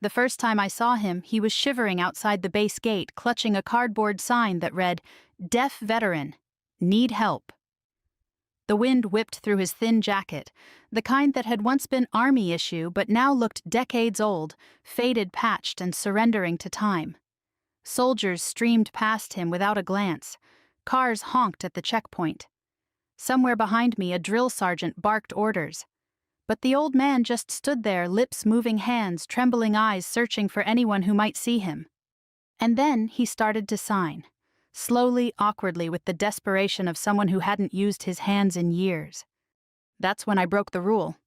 The first time I saw him, he was shivering outside the base gate, clutching a cardboard sign that read, "Deaf Veteran. Need help." The wind whipped through his thin jacket, the kind that had once been Army issue but now looked decades old, faded, patched, and surrendering to time. Soldiers streamed past him without a glance. Cars honked at the checkpoint. Somewhere behind me, a drill sergeant barked orders. But the old man just stood there, lips moving, hands, trembling eyes, searching for anyone who might see him. And then he started to sign, slowly, awkwardly, with the desperation of someone who hadn't used his hands in years. That's when I broke the rule.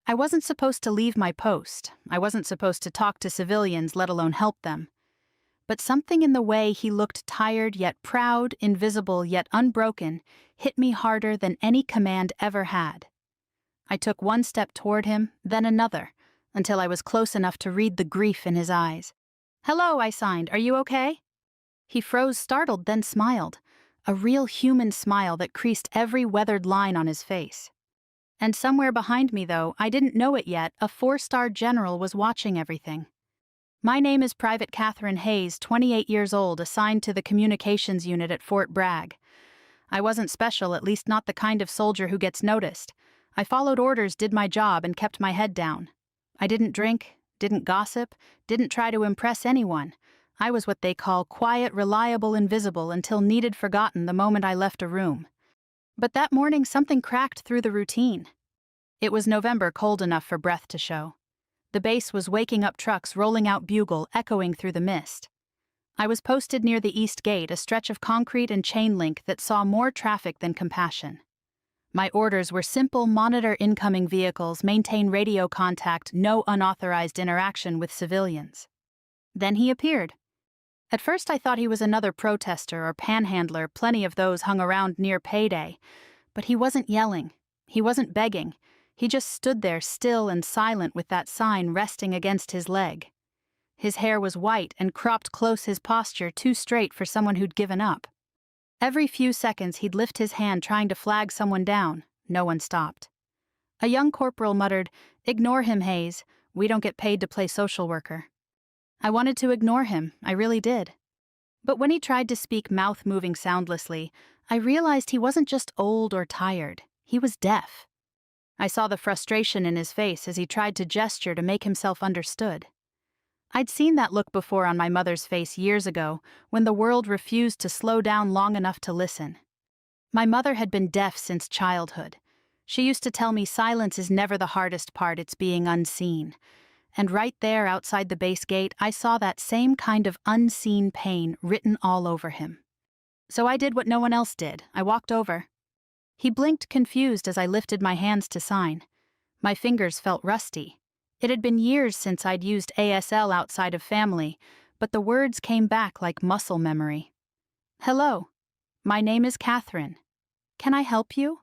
I wasn't supposed to leave my post. I wasn't supposed to talk to civilians, let alone help them. But something in the way he looked, tired yet proud, invisible yet unbroken, hit me harder than any command ever had. I took one step toward him, then another, until I was close enough to read the grief in his eyes. "Hello," I signed. "Are you okay?" He froze, startled, then smiled, a real human smile that creased every weathered line on his face. And somewhere behind me, though I didn't know it yet, a 4-star general was watching everything. "My name is Private Catherine Hayes, 28 years old, assigned to the communications unit at Fort Bragg. I wasn't special, at least not the kind of soldier who gets noticed. I followed orders, did my job, and kept my head down. I didn't drink, didn't gossip, didn't try to impress anyone. I was what they call quiet, reliable, invisible, until needed, forgotten the moment I left a room. But that morning something cracked through the routine. It was November, cold enough for breath to show. The base was waking up, trucks rolling out, bugle echoing through the mist. I was posted near the east gate, a stretch of concrete and chain link that saw more traffic than compassion. My orders were simple: monitor incoming vehicles, maintain radio contact, no unauthorized interaction with civilians. Then he appeared. At first I thought he was another protester or panhandler, plenty of those hung around near payday. But he wasn't yelling. He wasn't begging. He just stood there, still and silent, with that sign resting against his leg. His hair was white and cropped close, his posture too straight for someone who'd given up. Every few seconds he'd lift his hand, trying to flag someone down. No one stopped. A young corporal muttered, "Ignore him, Hayes. We don't get paid to play social worker." I wanted to ignore him, I really did. But when he tried to speak, mouth moving soundlessly, I realized he wasn't just old or tired. He was deaf. I saw the frustration in his face as he tried to gesture to make himself understood. I'd seen that look before on my mother's face years ago, when the world refused to slow down long enough to listen. My mother had been deaf since childhood. She used to tell me silence is never the hardest part, it's being unseen. And right there outside the base gate, I saw that same kind of unseen pain written all over him. So I did what no one else did. I walked over. He blinked, confused, as I lifted my hands to sign. My fingers felt rusty. It had been years since I'd used ASL outside of family, but the words came back like muscle memory. "Hello. My name is Catherine. Can I help you?"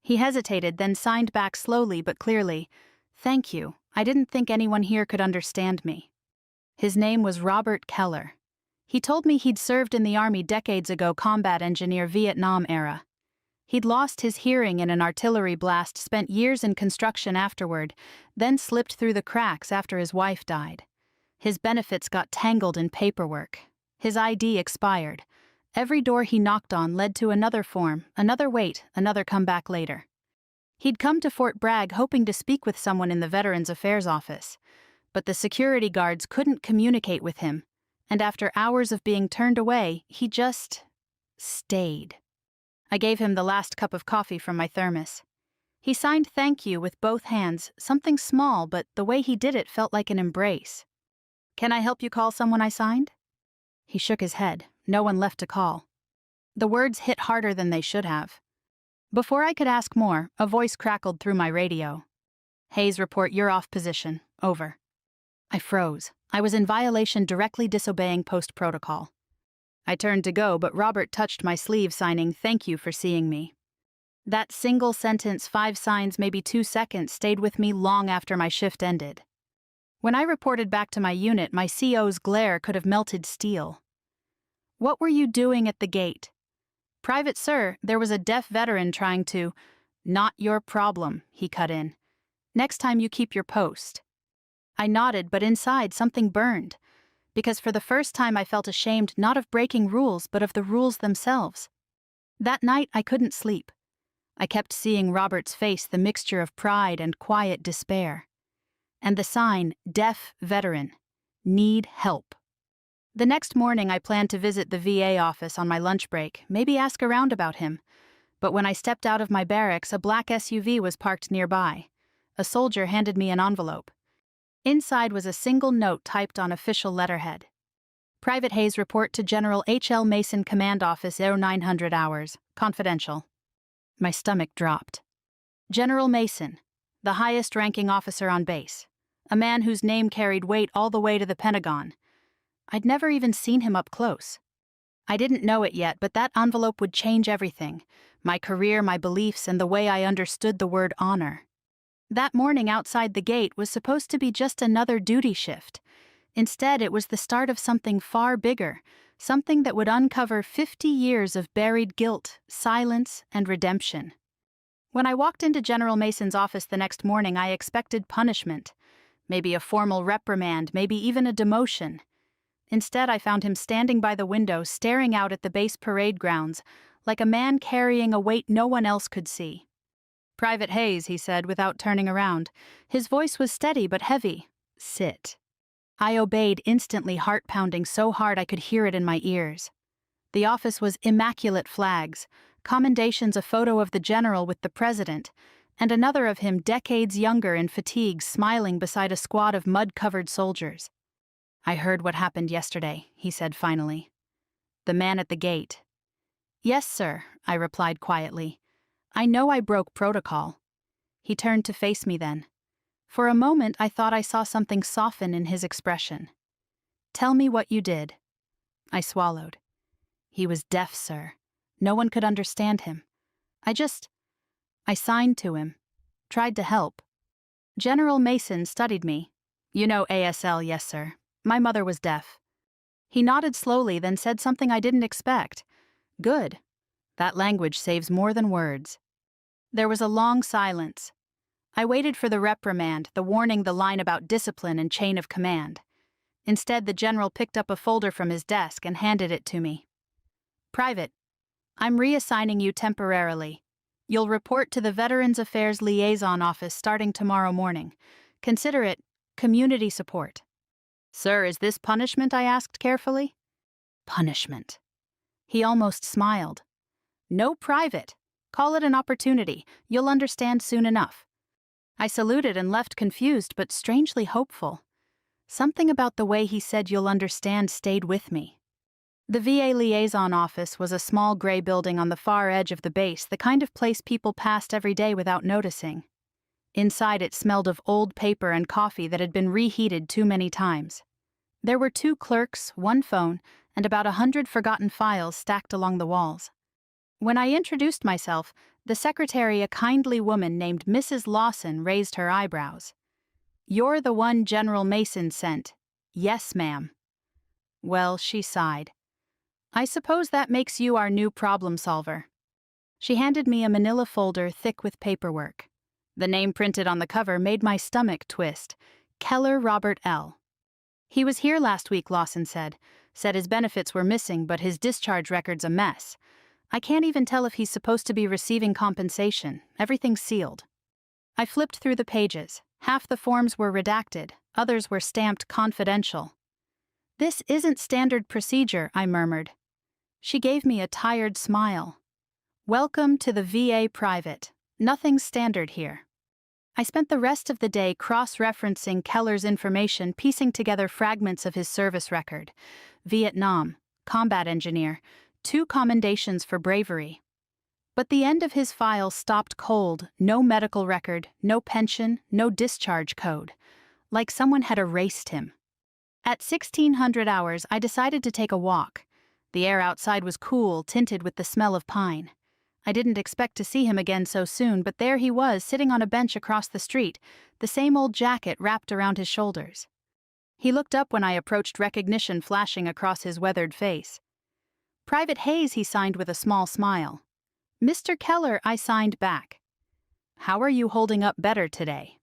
He hesitated, then signed back slowly but clearly, "Thank you. I didn't think anyone here could understand me." His name was Robert Keller. He told me he'd served in the Army decades ago, combat engineer, Vietnam era. He'd lost his hearing in an artillery blast, spent years in construction afterward, then slipped through the cracks after his wife died. His benefits got tangled in paperwork. His ID expired. Every door he knocked on led to another form, another wait, another come back later. He'd come to Fort Bragg hoping to speak with someone in the Veterans Affairs office, but the security guards couldn't communicate with him, and after hours of being turned away, he just stayed. I gave him the last cup of coffee from my thermos. He signed "thank you" with both hands, something small, but the way he did it felt like an embrace. "Can I help you call someone?" I signed. He shook his head. No one left to call. The words hit harder than they should have. Before I could ask more, a voice crackled through my radio. "Hayes, report, you're off position. Over." I froze. I was in violation, directly disobeying post protocol. I turned to go, but Robert touched my sleeve, signing "thank you for seeing me." That single sentence, 5 signs, maybe 2 seconds, stayed with me long after my shift ended. When I reported back to my unit, my CO's glare could have melted steel. "What were you doing at the gate?" "Private sir, there was a deaf veteran trying to—" "Not your problem," he cut in. "Next time you keep your post." I nodded, but inside something burned, because for the first time I felt ashamed not of breaking rules but of the rules themselves. That night I couldn't sleep. I kept seeing Robert's face, the mixture of pride and quiet despair. And the sign, Deaf Veteran, Need Help. The next morning I planned to visit the VA office on my lunch break, maybe ask around about him. But when I stepped out of my barracks, a black SUV was parked nearby. A soldier handed me an envelope. Inside was a single note typed on official letterhead. Private Hayes, report to General H.L. Mason, Command Office, 0900 hours. Confidential. My stomach dropped. General Mason, the highest-ranking officer on base. A man whose name carried weight all the way to the Pentagon. I'd never even seen him up close. I didn't know it yet, but that envelope would change everything. My career, my beliefs, and the way I understood the word honor. That morning outside the gate was supposed to be just another duty shift. Instead, it was the start of something far bigger, something that would uncover 50 years of buried guilt, silence, and redemption. When I walked into General Mason's office the next morning, I expected punishment. Maybe a formal reprimand, maybe even a demotion. Instead, I found him standing by the window, staring out at the base parade grounds, like a man carrying a weight no one else could see. Private Hayes, he said, without turning around. His voice was steady but heavy. Sit. I obeyed, instantly, heart pounding so hard I could hear it in my ears. The office was immaculate flags, commendations, a photo of the general with the president, and another of him decades younger in fatigues, smiling beside a squad of mud-covered soldiers. I heard what happened yesterday, he said finally. The man at the gate. Yes, sir, I replied quietly. I know I broke protocol. He turned to face me then. For a moment I thought I saw something soften in his expression. Tell me what you did. I swallowed. He was deaf, sir. No one could understand him. I signed to him. Tried to help. General Mason studied me. You know ASL, yes, sir. My mother was deaf. He nodded slowly, then said something I didn't expect. Good. That language saves more than words. There was a long silence. I waited for the reprimand, the warning, the line about discipline and chain of command. Instead, the general picked up a folder from his desk and handed it to me. Private, I'm reassigning you temporarily. You'll report to the Veterans Affairs Liaison Office starting tomorrow morning. Consider it community support. Sir, is this punishment? I asked carefully. Punishment. He almost smiled. No, Private. Call it an opportunity. You'll understand soon enough. I saluted and left confused but strangely hopeful. Something about the way he said you'll understand stayed with me. The VA liaison office was a small gray building on the far edge of the base, the kind of place people passed every day without noticing. Inside it smelled of old paper and coffee that had been reheated too many times. There were 2 clerks, 1 phone, and about 100 forgotten files stacked along the walls. When I introduced myself, the secretary, a kindly woman named Mrs. Lawson, raised her eyebrows. You're the one General Mason sent. Yes, ma'am. Well, she sighed. I suppose that makes you our new problem solver. She handed me a manila folder thick with paperwork. The name printed on the cover made my stomach twist. Keller Robert L. He was here last week, Lawson said. Said his benefits were missing, but his discharge record's a mess. I can't even tell if he's supposed to be receiving compensation. Everything's sealed. I flipped through the pages. Half the forms were redacted, others were stamped confidential. This isn't standard procedure, I murmured. She gave me a tired smile. Welcome to the VA Private. Nothing's standard here. I spent the rest of the day cross-referencing Keller's information, piecing together fragments of his service record. Vietnam, combat engineer, 2 commendations for bravery. But the end of his file stopped cold, no medical record, no pension, no discharge code. Like someone had erased him. At 1600 hours, I decided to take a walk. The air outside was cool, tinted with the smell of pine. I didn't expect to see him again so soon, but there he was, sitting on a bench across the street, the same old jacket wrapped around his shoulders. He looked up when I approached, recognition flashing across his weathered face. Private Hayes, he signed with a small smile. Mr. Keller, I signed back. How are you holding up better today?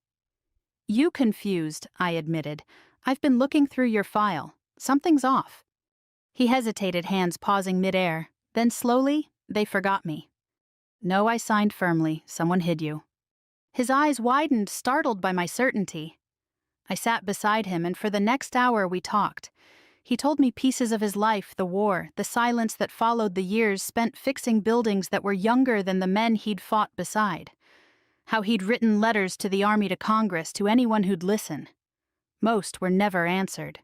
You confused, I admitted. I've been looking through your file. Something's off. He hesitated, hands pausing midair. Then slowly, they forgot me. No, I signed firmly. Someone hid you. His eyes widened, startled by my certainty. I sat beside him, and for the next hour we talked. He told me pieces of his life, the war, the silence that followed the years spent fixing buildings that were younger than the men he'd fought beside. How he'd written letters to the army, to Congress, to anyone who'd listen. Most were never answered.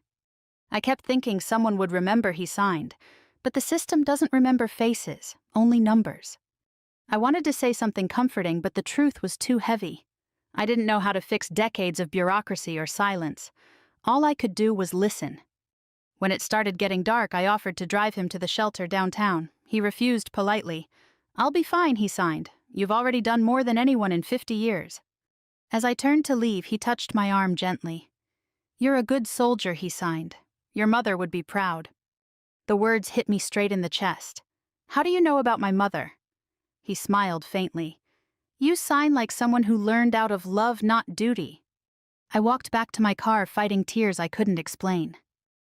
I kept thinking someone would remember he signed, but the system doesn't remember faces, only numbers. I wanted to say something comforting, but the truth was too heavy. I didn't know how to fix decades of bureaucracy or silence. All I could do was listen. When it started getting dark, I offered to drive him to the shelter downtown. He refused politely. I'll be fine, he signed. You've already done more than anyone in 50 years. As I turned to leave, he touched my arm gently. You're a good soldier, he signed. Your mother would be proud. The words hit me straight in the chest. How do you know about my mother? He smiled faintly. You sign like someone who learned out of love, not duty. I walked back to my car, fighting tears I couldn't explain.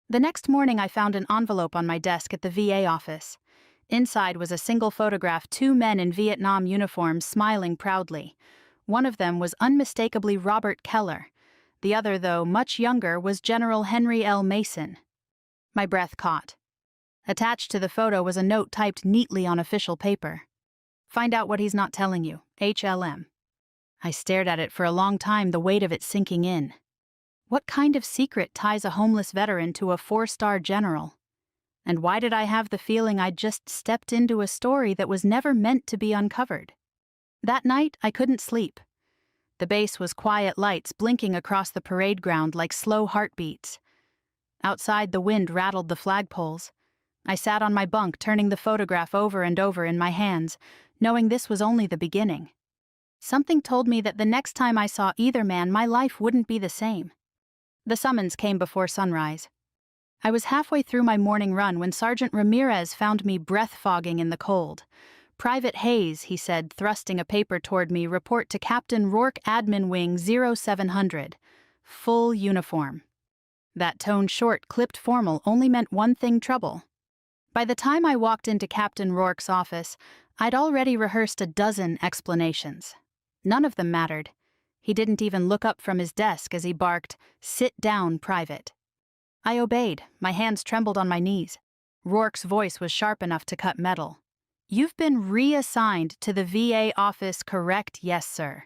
The next morning, I found an envelope on my desk at the VA office. Inside was a single photograph, 2 men in Vietnam uniforms smiling proudly. One of them was unmistakably Robert Keller. The other, though much younger, was General Henry L. Mason. My breath caught. Attached to the photo was a note typed neatly on official paper. Find out what he's not telling you, HLM. I stared at it for a long time, the weight of it sinking in. What kind of secret ties a homeless veteran to a 4-star general? And why did I have the feeling I'd just stepped into a story that was never meant to be uncovered? That night, I couldn't sleep. The base was quiet lights blinking across the parade ground like slow heartbeats. Outside, the wind rattled the flagpoles. I sat on my bunk, turning the photograph over and over in my hands, knowing this was only the beginning. Something told me that the next time I saw either man, my life wouldn't be the same. The summons came before sunrise. I was halfway through my morning run when Sergeant Ramirez found me breath-fogging in the cold. Private Hayes, he said, thrusting a paper toward me, report to Captain Rourke, Admin Wing 0700. Full uniform. That tone, short, clipped formal, only meant one thing: trouble. By the time I walked into Captain Rourke's office, I'd already rehearsed a dozen explanations. None of them mattered. He didn't even look up from his desk as he barked, "Sit down, Private." I obeyed. My hands trembled on my knees. Rourke's voice was sharp enough to cut metal. You've been reassigned to the VA office, correct? Yes, sir.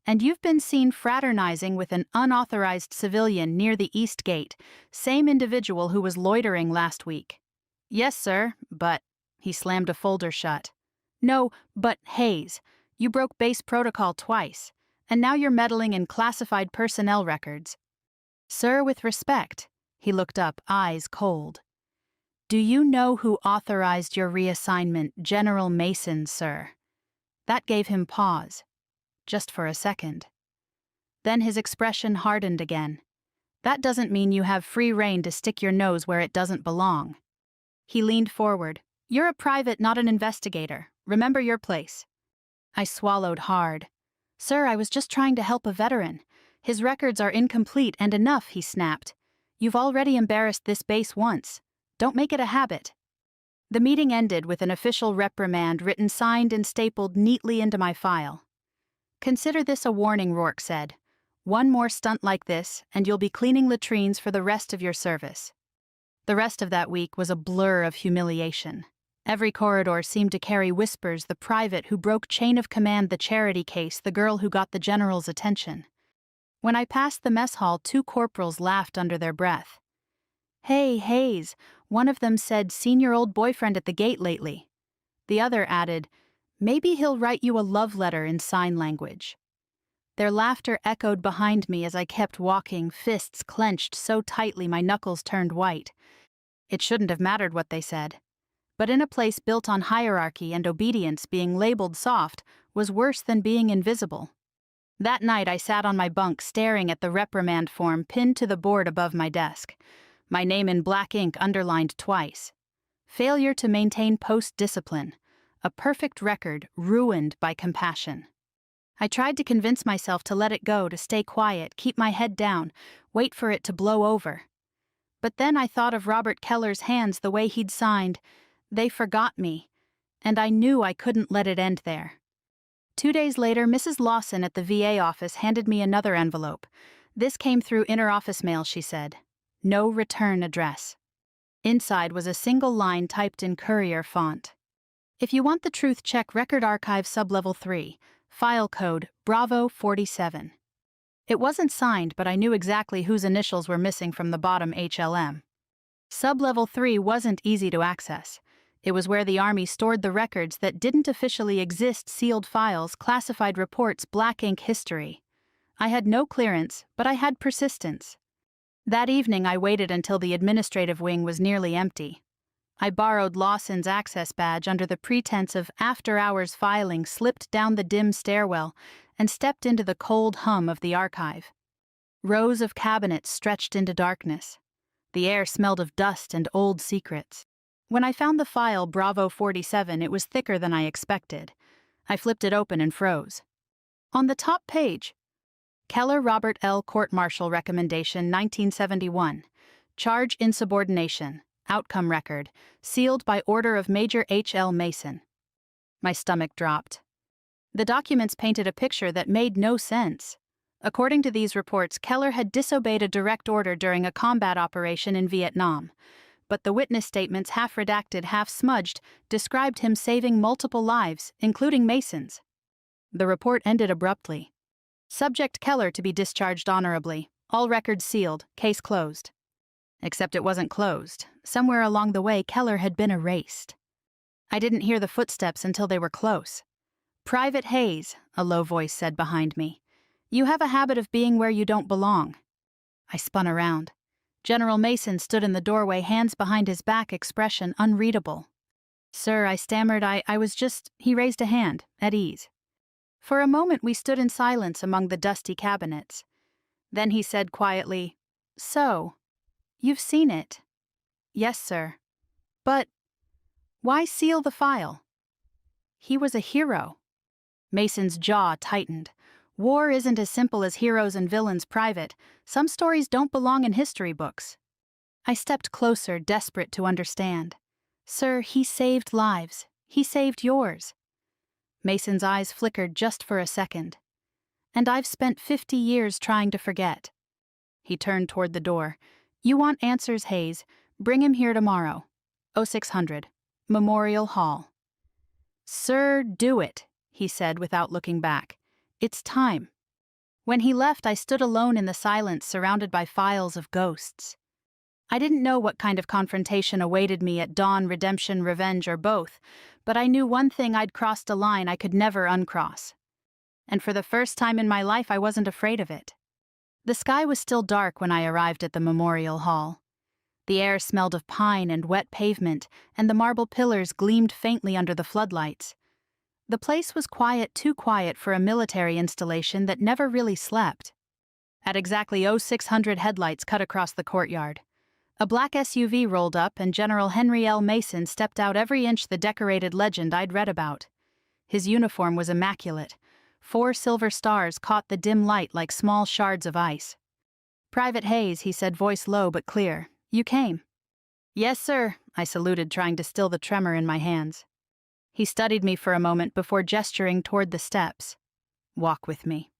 And you've been seen fraternizing with an unauthorized civilian near the East Gate, same individual who was loitering last week. Yes, sir, but... He slammed a folder shut. No, but Hayes, you broke base protocol twice, and now you're meddling in classified personnel records. Sir, with respect. He looked up, eyes cold. Do you know who authorized your reassignment? General Mason, sir. That gave him pause. Just for a second. Then his expression hardened again. That doesn't mean you have free rein to stick your nose where it doesn't belong. He leaned forward. You're a private, not an investigator. Remember your place. I swallowed hard. Sir, I was just trying to help a veteran. His records are incomplete and enough, he snapped. You've already embarrassed this base once. Don't make it a habit. The meeting ended with an official reprimand written, signed, and stapled neatly into my file. Consider this a warning, Rourke said. One more stunt like this, and you'll be cleaning latrines for the rest of your service. The rest of that week was a blur of humiliation. Every corridor seemed to carry whispers, the private who broke chain of command, the charity case, the girl who got the general's attention. When I passed the mess hall, 2 corporals laughed under their breath. Hey, Hayes, one of them said, seen your old boyfriend at the gate lately. The other added, maybe he'll write you a love letter in sign language. Their laughter echoed behind me as I kept walking, fists clenched so tightly my knuckles turned white. It shouldn't have mattered what they said. But in a place built on hierarchy and obedience, being labeled soft was worse than being invisible. That night I sat on my bunk staring at the reprimand form pinned to the board above my desk. My name in black ink underlined twice. Failure to maintain post-discipline. A perfect record ruined by compassion. I tried to convince myself to let it go, to stay quiet, keep my head down, wait for it to blow over. But then I thought of Robert Keller's hands, the way he'd signed. They forgot me, and I knew I couldn't let it end there. 2 days later, Mrs. Lawson at the VA office handed me another envelope. This came through inter-office mail, she said. No return address. Inside was a single line typed in courier font. If you want the truth, check Record Archive Sublevel 3, file code Bravo 47. It wasn't signed, but I knew exactly whose initials were missing from the bottom HLM. Sublevel 3 wasn't easy to access. It was where the Army stored the records that didn't officially exist: sealed files, classified reports, black ink history. I had no clearance, but I had persistence. That evening I waited until the administrative wing was nearly empty. I borrowed Lawson's access badge under the pretense of after-hours filing, slipped down the dim stairwell, and stepped into the cold hum of the archive. Rows of cabinets stretched into darkness. The air smelled of dust and old secrets. When I found the file Bravo 47, it was thicker than I expected. I flipped it open and froze. On the top page, Keller Robert L. Court-Martial Recommendation 1971. Charge insubordination. Outcome record. Sealed by order of Major H. L. Mason. My stomach dropped. The documents painted a picture that made no sense. According to these reports, Keller had disobeyed a direct order during a combat operation in Vietnam. But the witness statements, half redacted, half smudged, described him saving multiple lives, including Mason's. The report ended abruptly. Subject Keller to be discharged honorably. All records sealed. Case closed. Except it wasn't closed. Somewhere along the way, Keller had been erased. I didn't hear the footsteps until they were close. "Private Hayes," a low voice said behind me. "You have a habit of being where you don't belong." I spun around. General Mason stood in the doorway, hands behind his back, expression unreadable. "Sir," I stammered, I was just—" He raised a hand, at ease. For a moment we stood in silence among the dusty cabinets. Then he said quietly, "So, you've seen it?" "Yes, sir." "But why seal the file?" He was a hero. Mason's jaw tightened. War isn't as simple as heroes and villains private. Some stories don't belong in history books. I stepped closer, desperate to understand. "Sir, he saved lives. He saved yours." Mason's eyes flickered just for a second. "And I've spent 50 years trying to forget." He turned toward the door. "You want answers, Hayes? Bring him here tomorrow. 0600, Memorial Hall." "Sir, do it," he said without looking back. "It's time." When he left, I stood alone in the silence, surrounded by files of ghosts. I didn't know what kind of confrontation awaited me at dawn, redemption, revenge, or both, but I knew one thing: I'd crossed a line I could never uncross. And for the first time in my life, I wasn't afraid of it. The sky was still dark when I arrived at the Memorial Hall. The air smelled of pine and wet pavement, and the marble pillars gleamed faintly under the floodlights. The place was quiet, too quiet for a military installation that never really slept. At exactly 0600, headlights cut across the courtyard. A black SUV rolled up, and General Henry L. Mason stepped out, every inch the decorated legend I'd read about. His uniform was immaculate. 4 silver stars caught the dim light like small shards of ice. "Private Hayes," he said, voice low but clear. "You came." "Yes, sir," I saluted, trying to still the tremor in my hands. He studied me for a moment before gesturing toward the steps. "Walk with me."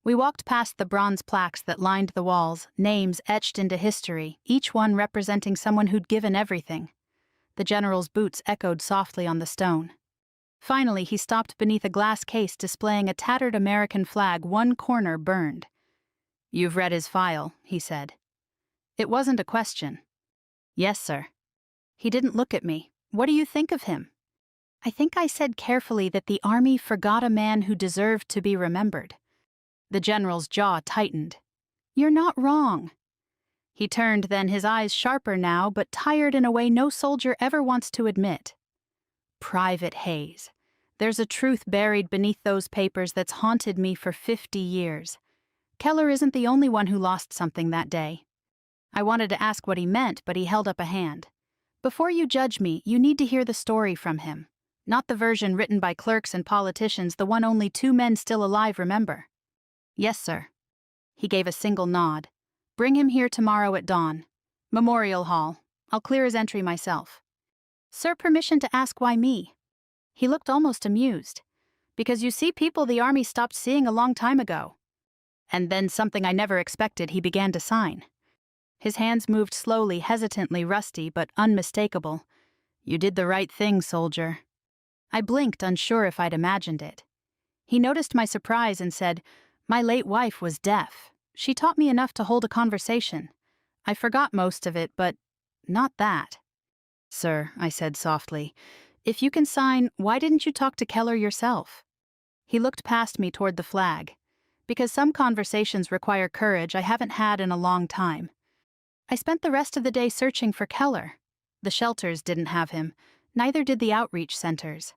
We walked past the bronze plaques that lined the walls, names etched into history, each one representing someone who'd given everything. The general's boots echoed softly on the stone. Finally, he stopped beneath a glass case displaying a tattered American flag, one corner burned. "You've read his file," he said. It wasn't a question. "Yes, sir." He didn't look at me. "What do you think of him?" I think I said carefully that the Army forgot a man who deserved to be remembered. The general's jaw tightened. "You're not wrong." He turned then, his eyes sharper now, but tired in a way no soldier ever wants to admit. "Private Hayes. There's a truth buried beneath those papers that's haunted me for 50 years. Keller isn't the only one who lost something that day." I wanted to ask what he meant, but he held up a hand. "Before you judge me, you need to hear the story from him. Not the version written by clerks and politicians, the one only 2 men still alive remember. Yes, sir. He gave a single nod. Bring him here tomorrow at dawn. Memorial Hall. I'll clear his entry myself. Sir, permission to ask why me? He looked almost amused. Because you see people the army stopped seeing a long time ago. And then something I never expected, he began to sign. His hands moved slowly, hesitantly, rusty, but unmistakable. You did the right thing, soldier. I blinked, unsure if I'd imagined it. He noticed my surprise and said, My late wife was deaf. She taught me enough to hold a conversation. I forgot most of it, but not that. Sir, I said softly, if you can sign, why didn't you talk to Keller yourself? He looked past me toward the flag. Because some conversations require courage I haven't had in a long time. I spent the rest of the day searching for Keller. The shelters didn't have him, neither did the outreach centers.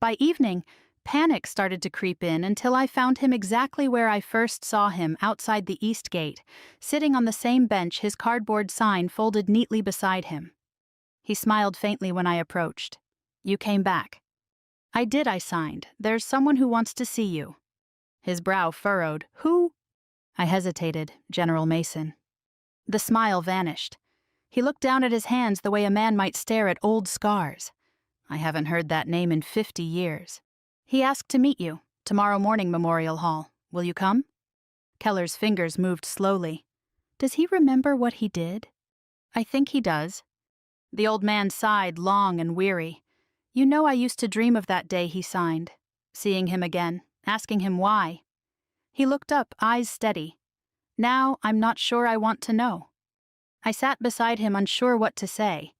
By evening, panic started to creep in until I found him exactly where I first saw him, outside the east gate, sitting on the same bench, his cardboard sign folded neatly beside him. He smiled faintly when I approached. You came back. I did, I signed. There's someone who wants to see you. His brow furrowed. Who? I hesitated. General Mason. The smile vanished. He looked down at his hands the way a man might stare at old scars. I haven't heard that name in 50 years. He asked to meet you, tomorrow morning, Memorial Hall. Will you come? Keller's fingers moved slowly. Does he remember what he did? I think he does. The old man sighed, long and weary. You know, I used to dream of that day he signed. Seeing him again, asking him why. He looked up, eyes steady. Now I'm not sure I want to know. I sat beside him, unsure what to say.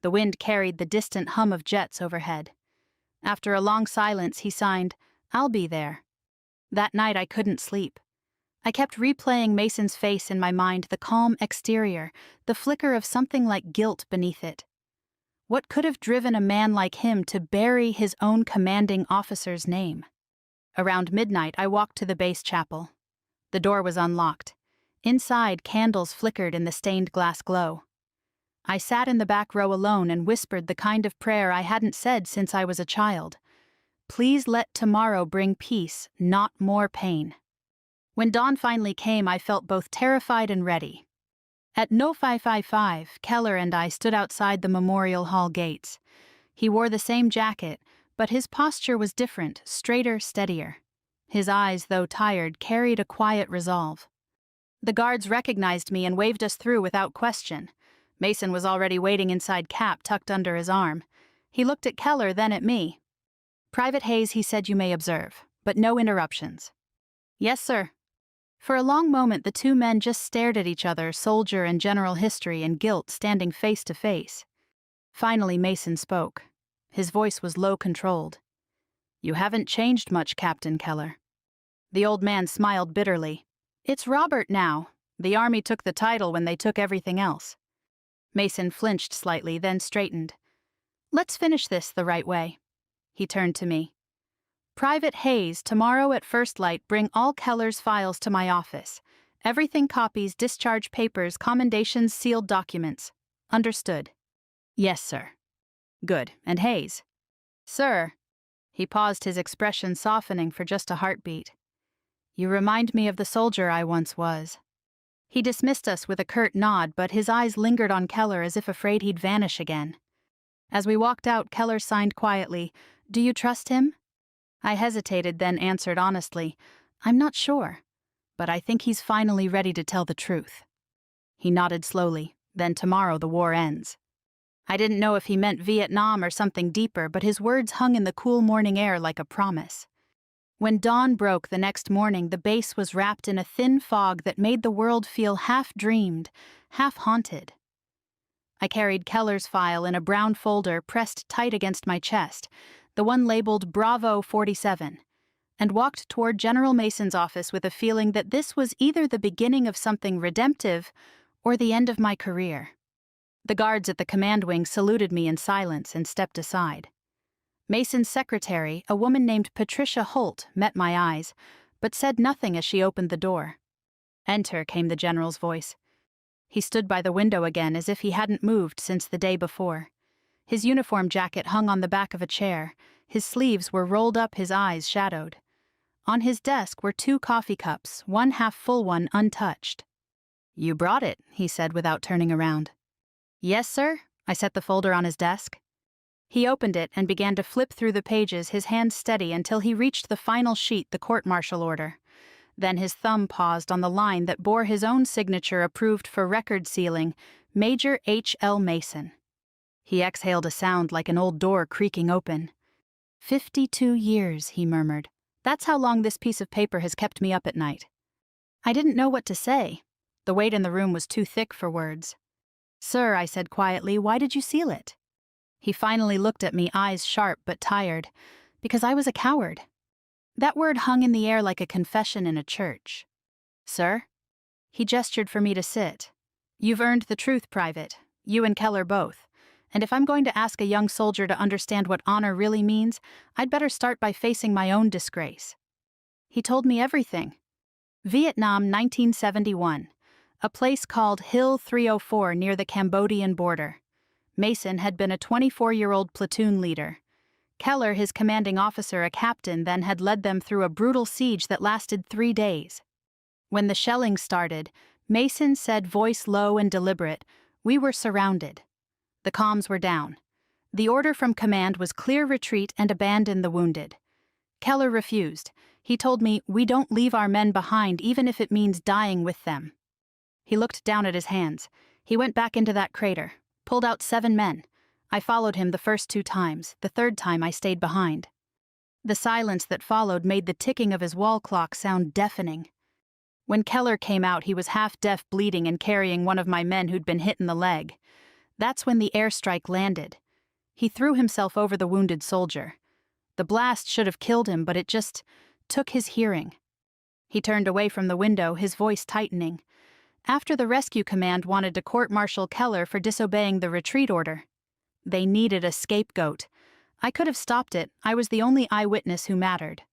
The wind carried the distant hum of jets overhead. After a long silence, he signed, I'll be there. That night I couldn't sleep. I kept replaying Mason's face in my mind, the calm exterior, the flicker of something like guilt beneath it. What could have driven a man like him to bury his own commanding officer's name? Around midnight, I walked to the base chapel. The door was unlocked. Inside, candles flickered in the stained glass glow. I sat in the back row alone and whispered the kind of prayer I hadn't said since I was a child. Please let tomorrow bring peace, not more pain. When dawn finally came, I felt both terrified and ready. At 0555, Keller and I stood outside the Memorial Hall gates. He wore the same jacket, but his posture was different, straighter, steadier. His eyes, though tired, carried a quiet resolve. The guards recognized me and waved us through without question. Mason was already waiting inside, cap tucked under his arm. He looked at Keller, then at me. Private Hayes, he said, you may observe, but no interruptions. Yes, sir. For a long moment, the 2 men just stared at each other, soldier and general history and guilt standing face to face. Finally, Mason spoke. His voice was low, controlled. You haven't changed much, Captain Keller. The old man smiled bitterly. It's Robert now. The army took the title when they took everything else. Mason flinched slightly, then straightened. Let's finish this the right way. He turned to me. Private Hayes, tomorrow at first light, bring all Keller's files to my office. Everything, copies, discharge papers, commendations, sealed documents. Understood? Yes, sir. Good. And Hayes? Sir. He paused, his expression softening for just a heartbeat. You remind me of the soldier I once was. He dismissed us with a curt nod, but his eyes lingered on Keller as if afraid he'd vanish again. As we walked out, Keller signed quietly, Do you trust him? I hesitated, then answered honestly, I'm not sure, but I think he's finally ready to tell the truth. He nodded slowly, then tomorrow the war ends. I didn't know if he meant Vietnam or something deeper, but his words hung in the cool morning air like a promise. When dawn broke the next morning, the base was wrapped in a thin fog that made the world feel half-dreamed, half-haunted. I carried Keller's file in a brown folder pressed tight against my chest, the one labeled Bravo 47, and walked toward General Mason's office with a feeling that this was either the beginning of something redemptive or the end of my career. The guards at the command wing saluted me in silence and stepped aside. Mason's secretary, a woman named Patricia Holt, met my eyes, but said nothing as she opened the door. Enter, came the general's voice. He stood by the window again as if he hadn't moved since the day before. His uniform jacket hung on the back of a chair. His sleeves were rolled up, his eyes shadowed. On his desk were 2 coffee cups, one half-full, one untouched. "You brought it," he said without turning around. "Yes, sir." I set the folder on his desk. He opened it and began to flip through the pages, his hand steady, until he reached the final sheet, the court-martial order. Then his thumb paused on the line that bore his own signature, approved for record sealing, Major H.L. Mason. He exhaled a sound like an old door creaking open. 52 years, he murmured. That's how long this piece of paper has kept me up at night. I didn't know what to say. The weight in the room was too thick for words. "Sir," I said quietly, "why did you seal it?" He finally looked at me, eyes sharp but tired. "Because I was a coward." That word hung in the air like a confession in a church. "Sir?" He gestured for me to sit. "You've earned the truth, Private. You and Keller both. And if I'm going to ask a young soldier to understand what honor really means, I'd better start by facing my own disgrace." He told me everything. Vietnam, 1971. A place called Hill 304 near the Cambodian border. Mason had been a 24-year-old platoon leader. Keller, his commanding officer, a captain, then had led them through a brutal siege that lasted 3 days. When the shelling started, Mason said, voice low and deliberate, "We were surrounded." The comms were down. The order from command was clear retreat and abandon the wounded. Keller refused. He told me, "We don't leave our men behind, even if it means dying with them." He looked down at his hands. He went back into that crater, pulled out 7 men. I followed him the first 2 times. The 3rd time I stayed behind. The silence that followed made the ticking of his wall clock sound deafening. When Keller came out, he was half-deaf, bleeding, and carrying one of my men who'd been hit in the leg. That's when the airstrike landed. He threw himself over the wounded soldier. The blast should have killed him, but it just took his hearing. He turned away from the window, his voice tightening. After the rescue command wanted to court-martial Keller for disobeying the retreat order. They needed a scapegoat. I could have stopped it. I was the only eyewitness who mattered.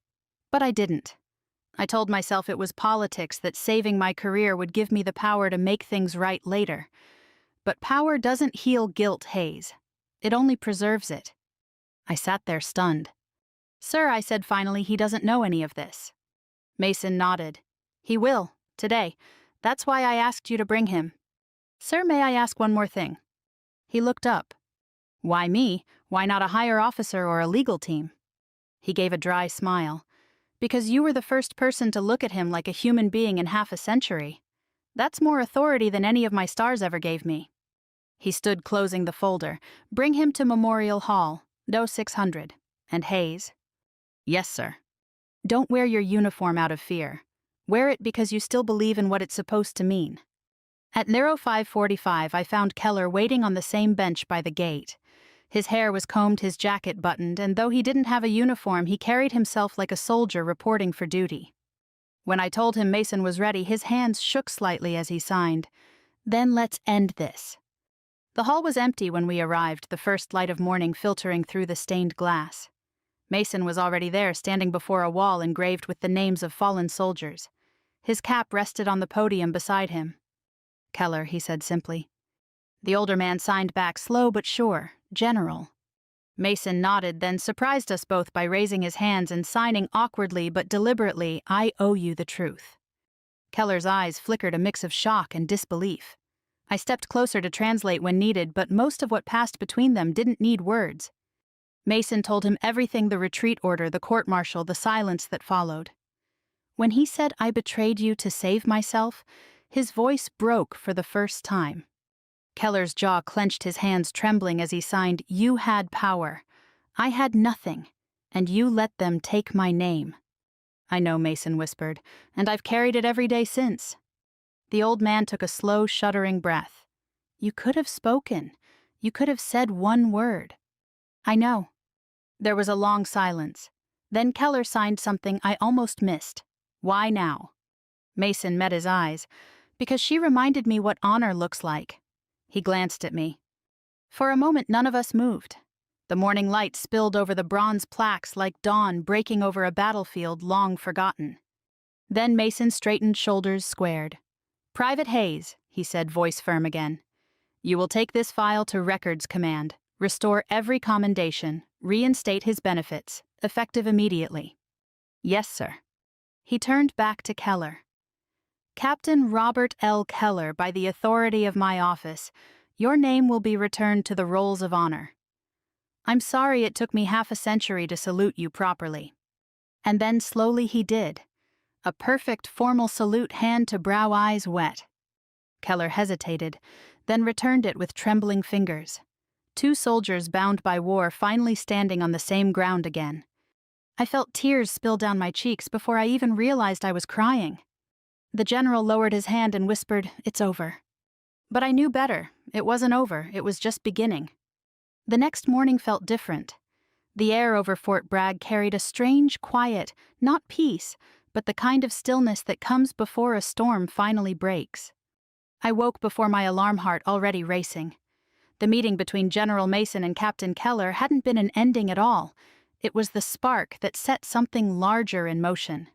But I didn't. I told myself it was politics, that saving my career would give me the power to make things right later. But power doesn't heal guilt, Hayes. It only preserves it. I sat there stunned. "Sir," I said finally, "he doesn't know any of this." Mason nodded. "He will, today. That's why I asked you to bring him." "Sir, may I ask one more thing?" He looked up. "Why me? Why not a higher officer or a legal team?" He gave a dry smile. "Because you were the first person to look at him like a human being in half a century. That's more authority than any of my stars ever gave me." He stood closing the folder. "Bring him to Memorial Hall, DO 600. And Hayes." "Yes, sir." "Don't wear your uniform out of fear. Wear it because you still believe in what it's supposed to mean." At 05:45, I found Keller waiting on the same bench by the gate. His hair was combed, his jacket buttoned, and though he didn't have a uniform, he carried himself like a soldier reporting for duty. When I told him Mason was ready, his hands shook slightly as he signed. "Then let's end this." The hall was empty when we arrived, the first light of morning filtering through the stained glass. Mason was already there, standing before a wall engraved with the names of fallen soldiers. His cap rested on the podium beside him. "Keller," he said simply. The older man signed back, slow but sure, "General." Mason nodded, then surprised us both by raising his hands and signing awkwardly but deliberately, "I owe you the truth." Keller's eyes flickered a mix of shock and disbelief. I stepped closer to translate when needed, but most of what passed between them didn't need words. Mason told him everything, the retreat order, the court-martial, the silence that followed. When he said, "I betrayed you to save myself," his voice broke for the first time. Keller's jaw clenched, his hands trembling as he signed, "You had power. I had nothing, and you let them take my name." "I know," Mason whispered, "and I've carried it every day since." The old man took a slow, shuddering breath. "You could have spoken. You could have said one word." "I know." There was a long silence. Then Keller signed something I almost missed. "Why now?" Mason met his eyes. "Because she reminded me what honor looks like." He glanced at me. For a moment, none of us moved. The morning light spilled over the bronze plaques like dawn breaking over a battlefield long forgotten. Then Mason straightened, shoulders squared. "Private Hayes," he said, voice firm again. "You will take this file to Records Command. Restore every commendation, reinstate his benefits, effective immediately. Yes, sir. He turned back to Keller. Captain Robert L. Keller, by the authority of my office, your name will be returned to the rolls of honor. I'm sorry it took me half a century to salute you properly. And then slowly he did. A perfect formal salute, hand to brow, eyes wet. Keller hesitated, then returned it with trembling fingers. Two soldiers bound by war finally standing on the same ground again. I felt tears spill down my cheeks before I even realized I was crying. The general lowered his hand and whispered, "It's over." But I knew better. It wasn't over, it was just beginning. The next morning felt different. The air over Fort Bragg carried a strange quiet, not peace, but the kind of stillness that comes before a storm finally breaks. I woke before my alarm heart already racing. The meeting between General Mason and Captain Keller hadn't been an ending at all. It was the spark that set something larger in motion.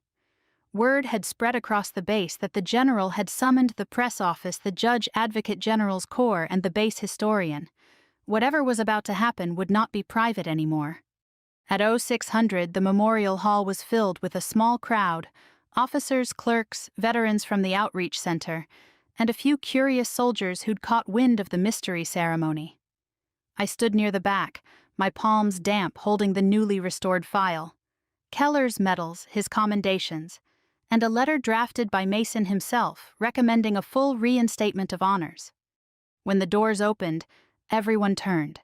Word had spread across the base that the general had summoned the press office, the Judge Advocate General's Corps, and the base historian. Whatever was about to happen would not be private anymore. At 0600, the memorial hall was filled with a small crowd, officers, clerks, veterans from the outreach center, and a few curious soldiers who'd caught wind of the mystery ceremony. I stood near the back, my palms damp, holding the newly restored file. Keller's medals, his commendations, and a letter drafted by Mason himself recommending a full reinstatement of honors. When the doors opened, everyone turned.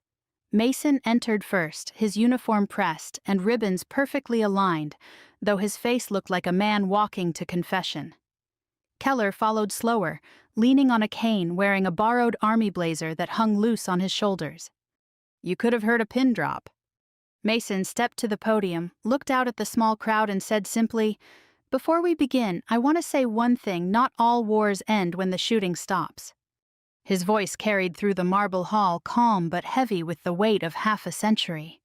Mason entered first, his uniform pressed and ribbons perfectly aligned, though his face looked like a man walking to confession. Keller followed slower, leaning on a cane, wearing a borrowed army blazer that hung loose on his shoulders. You could have heard a pin drop. Mason stepped to the podium, looked out at the small crowd and said simply, "Before we begin, I want to say one thing: not all wars end when the shooting stops." His voice carried through the marble hall, calm but heavy with the weight of half a century.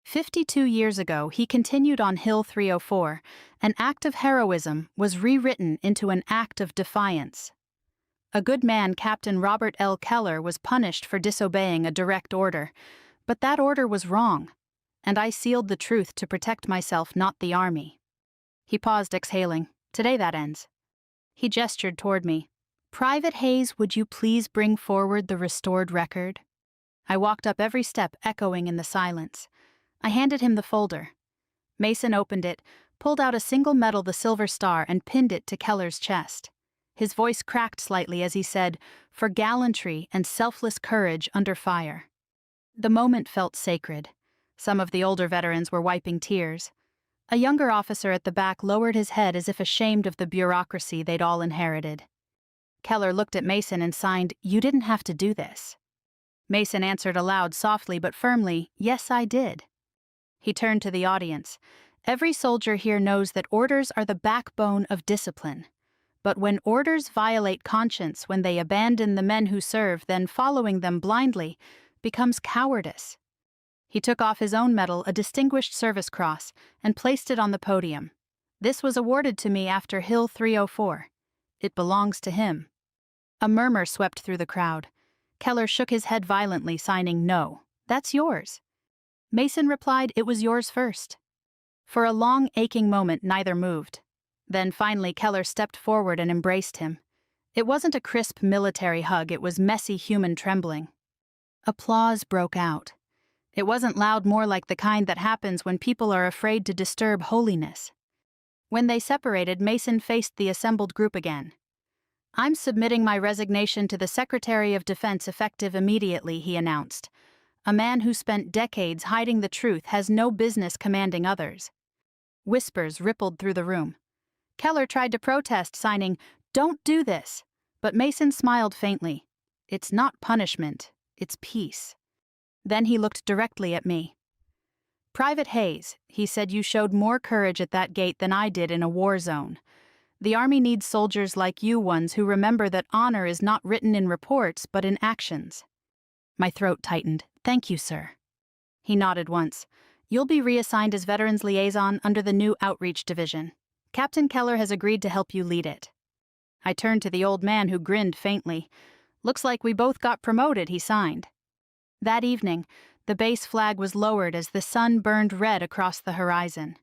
52 years ago, he continued on Hill 304, an act of heroism was rewritten into an act of defiance. A good man, Captain Robert L. Keller, was punished for disobeying a direct order, but that order was wrong, and I sealed the truth to protect myself, not the army. He paused, exhaling. Today that ends. He gestured toward me. Private Hayes, would you please bring forward the restored record? I walked up every step, echoing in the silence. I handed him the folder. Mason opened it, pulled out a single medal, the Silver Star, and pinned it to Keller's chest. His voice cracked slightly as he said, "For gallantry and selfless courage under fire." The moment felt sacred. Some of the older veterans were wiping tears. A younger officer at the back lowered his head as if ashamed of the bureaucracy they'd all inherited. Keller looked at Mason and signed, "You didn't have to do this." Mason answered aloud, softly but firmly, "Yes, I did." He turned to the audience. Every soldier here knows that orders are the backbone of discipline. But when orders violate conscience, when they abandon the men who serve, then following them blindly becomes cowardice. He took off his own medal, a Distinguished Service Cross, and placed it on the podium. This was awarded to me after Hill 304. It belongs to him. A murmur swept through the crowd. Keller shook his head violently, signing, "No, that's yours." Mason replied, "It was yours first." For a long, aching moment, neither moved. Then finally Keller stepped forward and embraced him. It wasn't a crisp military hug, it was messy human trembling. Applause broke out. It wasn't loud, more like the kind that happens when people are afraid to disturb holiness. When they separated, Mason faced the assembled group again. "I'm submitting my resignation to the Secretary of Defense effective immediately," he announced. "A man who spent decades hiding the truth has no business commanding others." Whispers rippled through the room. Keller tried to protest, signing, "Don't do this," but Mason smiled faintly. "It's not punishment, it's peace." Then he looked directly at me. "Private Hayes," he said, "you showed more courage at that gate than I did in a war zone. The Army needs soldiers like you, ones who remember that honor is not written in reports but in actions." My throat tightened. "Thank you, sir." He nodded once. "You'll be reassigned as Veterans Liaison under the new Outreach Division. Captain Keller has agreed to help you lead it." I turned to the old man, who grinned faintly. "Looks like we both got promoted," he signed. That evening, The base flag was lowered as the sun burned red across the horizon.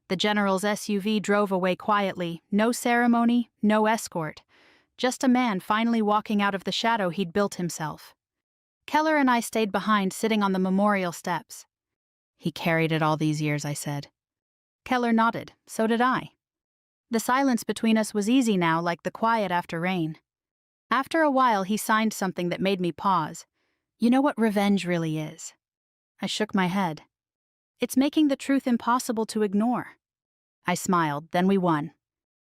The general's SUV drove away quietly, no ceremony, no escort. Just a man finally walking out of the shadow he'd built himself. Keller and I stayed behind, sitting on the memorial steps. "He carried it all these years," I said. Keller nodded. So did I. The silence between us was easy now, like the quiet after rain. After a while, he signed something that made me pause. "You know what revenge really is?" I shook my head. "It's making the truth impossible to ignore." I smiled, then we won.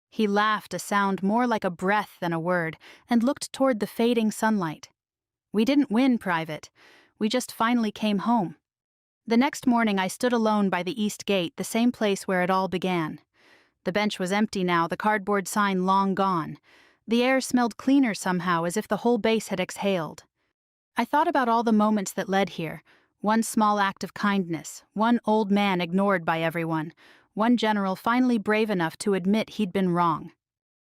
He laughed, a sound more like a breath than a word, and looked toward the fading sunlight. "We didn't win, Private. We just finally came home." The next morning I stood alone by the east gate, the same place where it all began. The bench was empty now, the cardboard sign long gone. The air smelled cleaner somehow, as if the whole base had exhaled. I thought about all the moments that led here. One small act of kindness, one old man ignored by everyone, one general finally brave enough to admit he'd been wrong.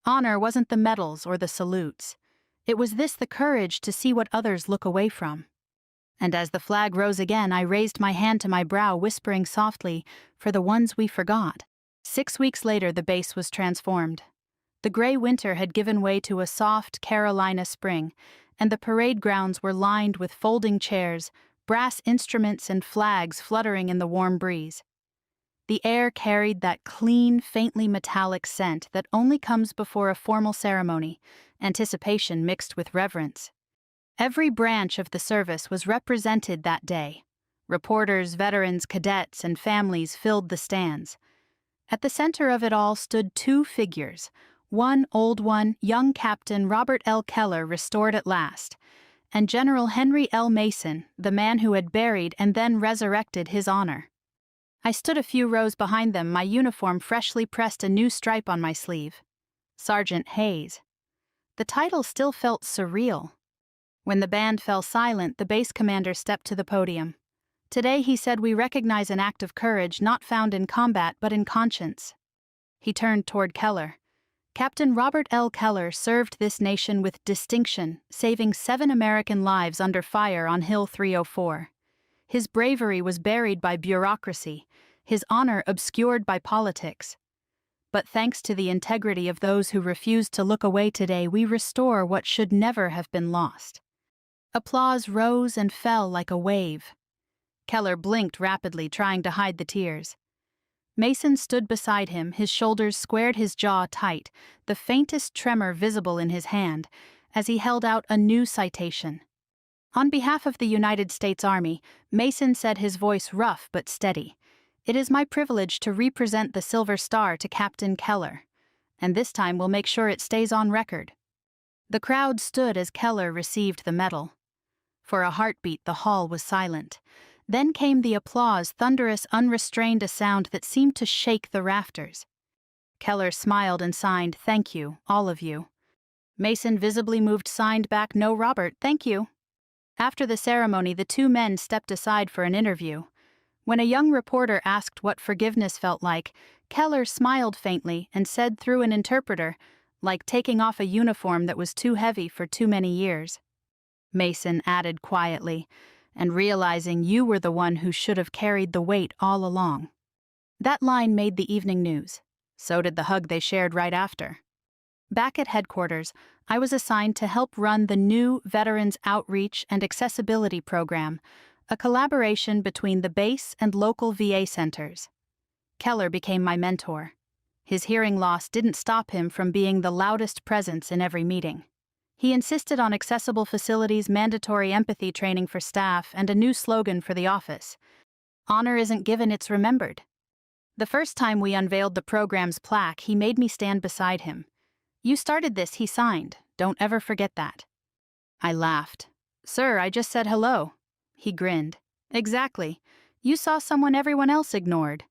Honor wasn't the medals or the salutes. It was the courage to see what others look away from. And as the flag rose again, I raised my hand to my brow, whispering softly, "For the ones we forgot." 6 weeks later, the base was transformed. The gray winter had given way to a soft Carolina spring, and the parade grounds were lined with folding chairs, brass instruments and flags fluttering in the warm breeze. The air carried that clean, faintly metallic scent that only comes before a formal ceremony, anticipation mixed with reverence. Every branch of the service was represented that day. Reporters, veterans, cadets, and families filled the stands. At the center of it all stood two figures. One old one, young Captain Robert L. Keller, restored at last, and General Henry L. Mason, the man who had buried and then resurrected his honor. I stood a few rows behind them, my uniform freshly pressed, a new stripe on my sleeve. Sergeant Hayes. The title still felt surreal. When the band fell silent, the base commander stepped to the podium. Today, he said, we recognize an act of courage not found in combat but in conscience. He turned toward Keller. Captain Robert L. Keller served this nation with distinction, saving 7 American lives under fire on Hill 304. His bravery was buried by bureaucracy, his honor obscured by politics. But thanks to the integrity of those who refused to look away today, we restore what should never have been lost. Applause rose and fell like a wave. Keller blinked rapidly, trying to hide the tears. Mason stood beside him, his shoulders squared, his jaw tight, the faintest tremor visible in his hand, as he held out a new citation. On behalf of the United States Army, Mason said, his voice rough but steady, "It is my privilege to represent the Silver Star to Captain Keller, and this time we'll make sure it stays on record." The crowd stood as Keller received the medal. For a heartbeat, the hall was silent. Then came the applause, thunderous, unrestrained, a sound that seemed to shake the rafters. Keller smiled and signed, "Thank you, all of you." Mason visibly moved, signed back, "No, Robert, thank you." After the ceremony, the two men stepped aside for an interview. When a young reporter asked what forgiveness felt like, Keller smiled faintly and said through an interpreter, "Like taking off a uniform that was too heavy for too many years." Mason added quietly, "And realizing you were the one who should have carried the weight all along." That line made the evening news. So did the hug they shared right after. Back at headquarters, I was assigned to help run the new Veterans Outreach and Accessibility Program, a collaboration between the base and local VA centers. Keller became my mentor. His hearing loss didn't stop him from being the loudest presence in every meeting. He insisted on accessible facilities, mandatory empathy training for staff, and a new slogan for the office: "Honor isn't given, it's remembered." The first time we unveiled the program's plaque, he made me stand beside him. "You started this," he signed. "Don't ever forget that." I laughed. "Sir, I just said hello." He grinned. "Exactly. You saw someone everyone else ignored.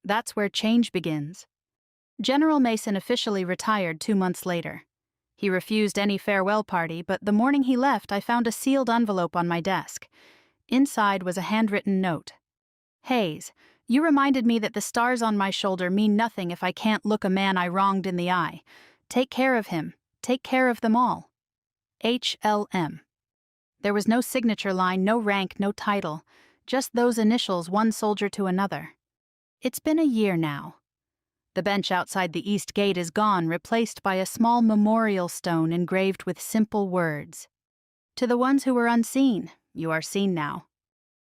That's where change begins." General Mason officially retired 2 months later. He refused any farewell party, but the morning he left, I found a sealed envelope on my desk. Inside was a handwritten note. "Hayes, you reminded me that the stars on my shoulder mean nothing if I can't look a man I wronged in the eye. Take care of him. Take care of them all. HLM." There was no signature line, no rank, no title. just those initials, one soldier to another. It's been a year now. The bench outside the east gate is gone, replaced by a small memorial stone engraved with simple words. To the ones who were unseen, you are seen now.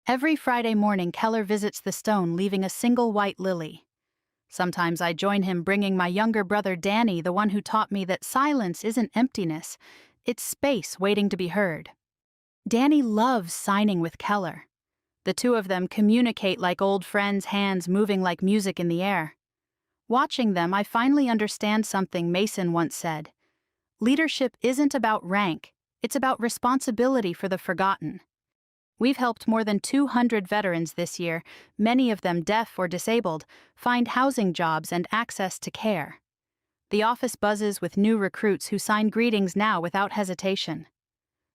Every Friday morning, Keller visits the stone, leaving a single white lily. Sometimes I join him, bringing my younger brother Danny, the one who taught me that silence isn't emptiness, it's space waiting to be heard. Danny loves signing with Keller. The two of them communicate like old friends, hands moving like music in the air. Watching them, I finally understand something Mason once said. Leadership isn't about rank, it's about responsibility for the forgotten. We've helped more than 200 veterans this year, many of them deaf or disabled, find housing jobs and access to care. The office buzzes with new recruits who sign greetings now without hesitation.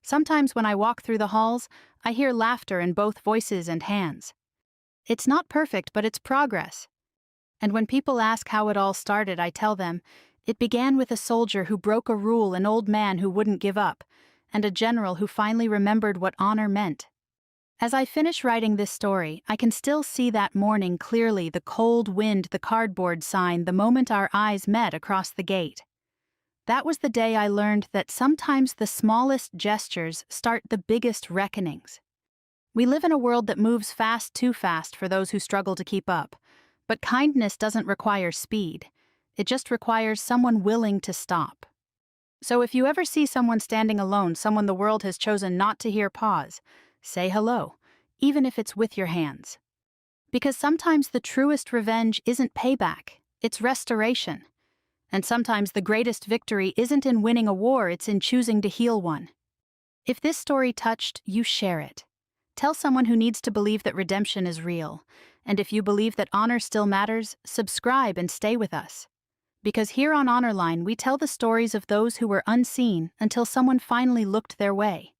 Sometimes when I walk through the halls, I hear laughter in both voices and hands. It's not perfect, but it's progress. And when people ask how it all started, I tell them, it began with a soldier who broke a rule, an old man who wouldn't give up, and a general who finally remembered what honor meant. As I finish writing this story, I can still see that morning clearly, the cold wind, the cardboard sign, the moment our eyes met across the gate. That was the day I learned that sometimes the smallest gestures start the biggest reckonings. We live in a world that moves fast, too fast for those who struggle to keep up. But kindness doesn't require speed. It just requires someone willing to stop. So if you ever see someone standing alone, someone the world has chosen not to hear, pause. Say hello, even if it's with your hands. Because sometimes the truest revenge isn't payback, it's restoration. And sometimes the greatest victory isn't in winning a war, it's in choosing to heal one. If this story touched you, share it. Tell someone who needs to believe that redemption is real. And if you believe that honor still matters, subscribe and stay with us. Because here on Honorline, we tell the stories of those who were unseen until someone finally looked their way.